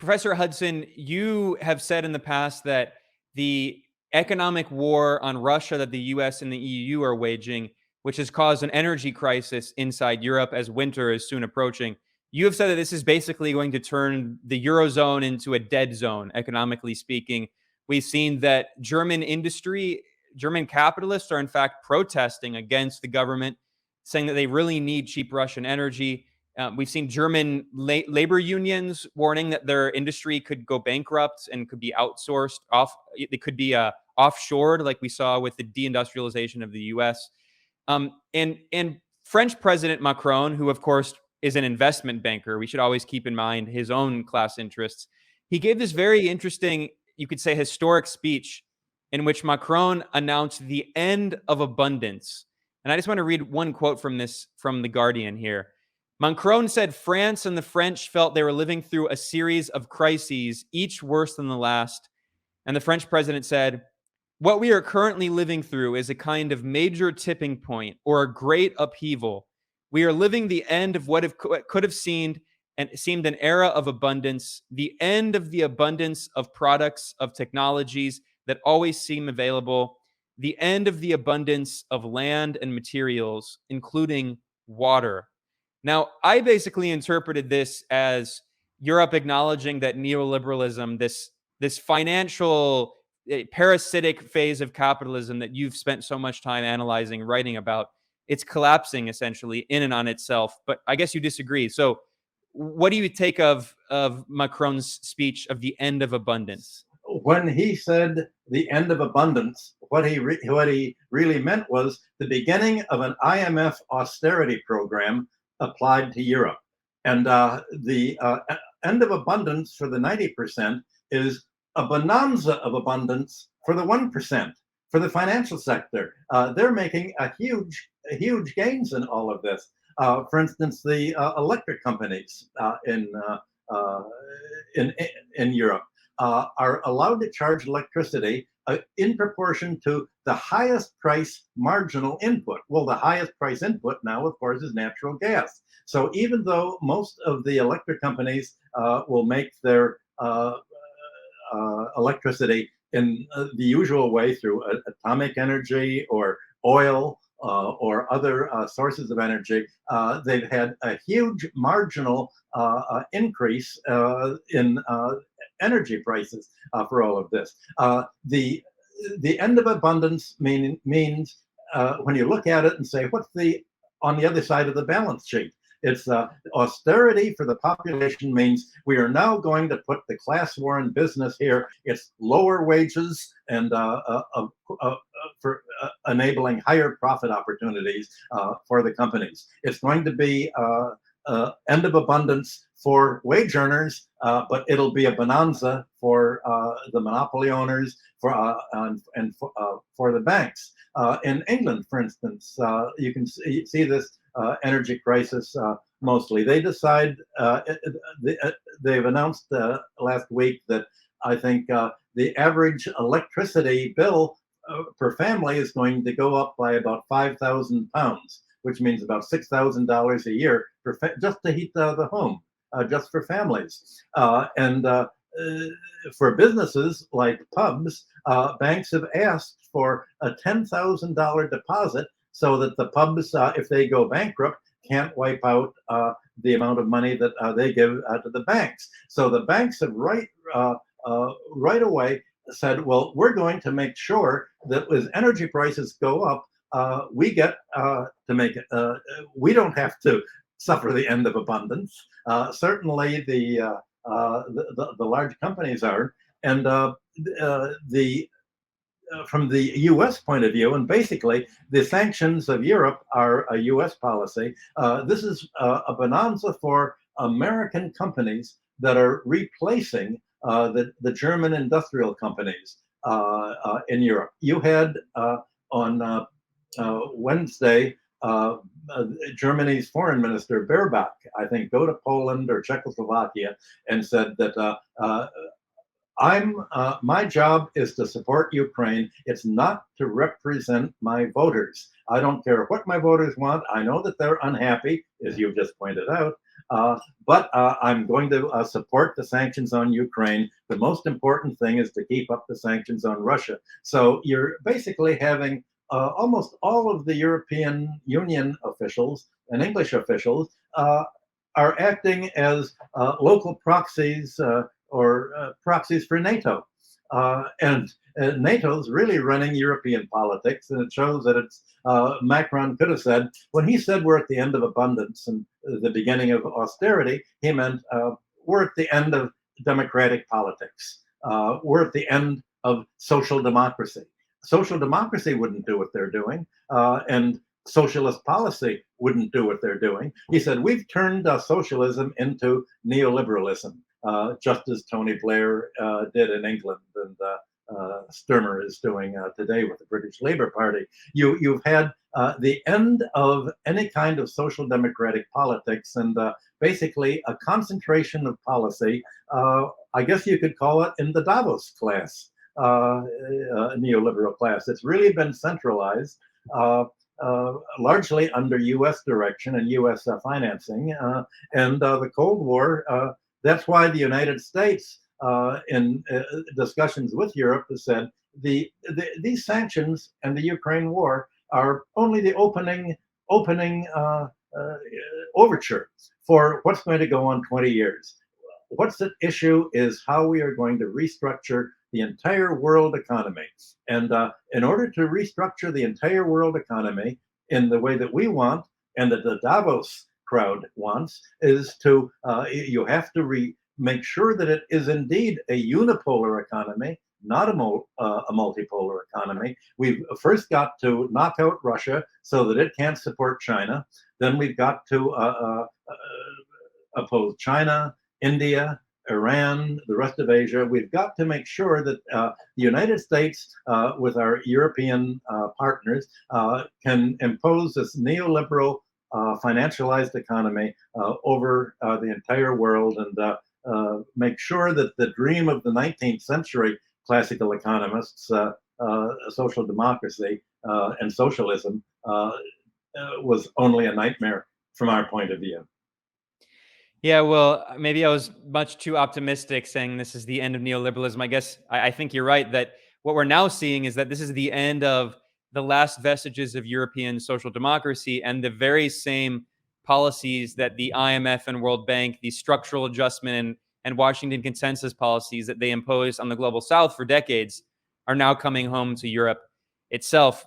Professor Hudson, you have said in the past that the economic war on Russia that the US and the EU are waging, which has caused an energy crisis inside Europe as winter is soon approaching, you have said that this is basically going to turn the Eurozone into a dead zone, economically speaking. We've seen that German industry, German capitalists are in fact protesting against the government, saying that they really need cheap Russian energy. We've seen German labor unions warning that their industry could go bankrupt and could be outsourced off. It could be offshored, like we saw with the deindustrialization of the U.S. And French President Macron, who of course is an investment banker, we should always keep in mind his own class interests. He gave this very interesting, you could say, historic speech in which Macron announced the end of abundance. And I just want to read one quote from this from The Guardian here. Macron said France and the French felt they were living through a series of crises, each worse than the last. And the French president said, what we are currently living through is a kind of major tipping point or a great upheaval. We are living the end of what could have seemed an era of abundance, the end of the abundance of products, of technologies that always seem available, the end of the abundance of land and materials, including water. Now, I basically interpreted this as Europe acknowledging that neoliberalism, this financial parasitic phase of capitalism that you've spent so much time analyzing, writing about, it's collapsing essentially in and on itself. But I guess you disagree. So what do you take of Macron's speech of the end of abundance? When he said the end of abundance, what he really meant was the beginning of an IMF austerity program applied to Europe. And the end of abundance for the 90% is a bonanza of abundance for the 1%, for the financial sector. They're making a huge gains in all of this. For instance, the electric companies in Europe are allowed to charge electricity in proportion to the highest price marginal input. Well, the highest price input now, of course, is natural gas. So even though most of the electric companies will make their electricity in the usual way through atomic energy or oil or other sources of energy, they've had a huge marginal increase in energy prices for all of this. The end of abundance means when you look at it and say, what's on the other side of the balance sheet? It's austerity for the population means we are now going to put the class war in business here. It's lower wages and for enabling higher profit opportunities for the companies. It's going to be end of abundance for wage earners, but it'll be a bonanza for the monopoly owners and for the banks. In England, for instance, you can see this energy crisis mostly. They decide, they've announced last week that I think the average electricity bill per family is going to go up by about £5,000, which means about $6,000 a year just to heat the home, just for families. And for businesses like pubs, banks have asked for a $10,000 deposit so that the pubs, if they go bankrupt, can't wipe out the amount of money that they give to the banks. So the banks have right away said, well, we're going to make sure that as energy prices go up, we get to make it, we don't have to suffer the end of abundance. Certainly the large companies are. And from the US point of view, and basically the sanctions of Europe are a US policy, this is a bonanza for American companies that are replacing the German industrial companies in Europe. You had on Wednesday, Germany's foreign minister Baerbock, I think, go to Poland or Czechoslovakia and said that my job is to support Ukraine. It's not to represent my voters. I don't care what my voters want. I know that they're unhappy, as you've just pointed out, But I'm going to support the sanctions on Ukraine. The most important thing is to keep up the sanctions on Russia. So you're basically having almost all of the European Union officials and English officials are acting as local proxies or proxies for NATO. And NATO's really running European politics, and it shows that it's Macron could have said, when he said we're at the end of abundance and the beginning of austerity, he meant we're at the end of democratic politics. We're at the end of social democracy. Social democracy wouldn't do what they're doing, and socialist policy wouldn't do what they're doing. He said, we've turned socialism into neoliberalism, just as Tony Blair did in England, and Sturmer is doing today with the British Labour Party. You've had the end of any kind of social democratic politics, and basically a concentration of policy. I guess you could call it in the Davos class, neoliberal class. It's really been centralized. Largely under U.S. direction and U.S. Financing, and the Cold War. That's why the United States, in discussions with Europe, has said these sanctions and the Ukraine war are only the opening overture for what's going to go on 20 years. What's at issue is how we are going to restructure the entire world economy. And in order to restructure the entire world economy in the way that we want, and that the Davos crowd wants, is to, you have to make sure that it is indeed a unipolar economy, not a multipolar economy. We've first got to knock out Russia so that it can't support China. Then we've got to oppose China, India, Iran, the rest of Asia. We've got to make sure that the United States, with our European partners, can impose this neoliberal financialized economy over the entire world, and make sure that the dream of the 19th century classical economists, social democracy and socialism, was only a nightmare from our point of view. Yeah, well, maybe I was much too optimistic saying this is the end of neoliberalism. I guess I think you're right that what we're now seeing is that this is the end of the last vestiges of European social democracy, and the very same policies that the IMF and World Bank, the structural adjustment and Washington consensus policies that they imposed on the global South for decades, are now coming home to Europe itself.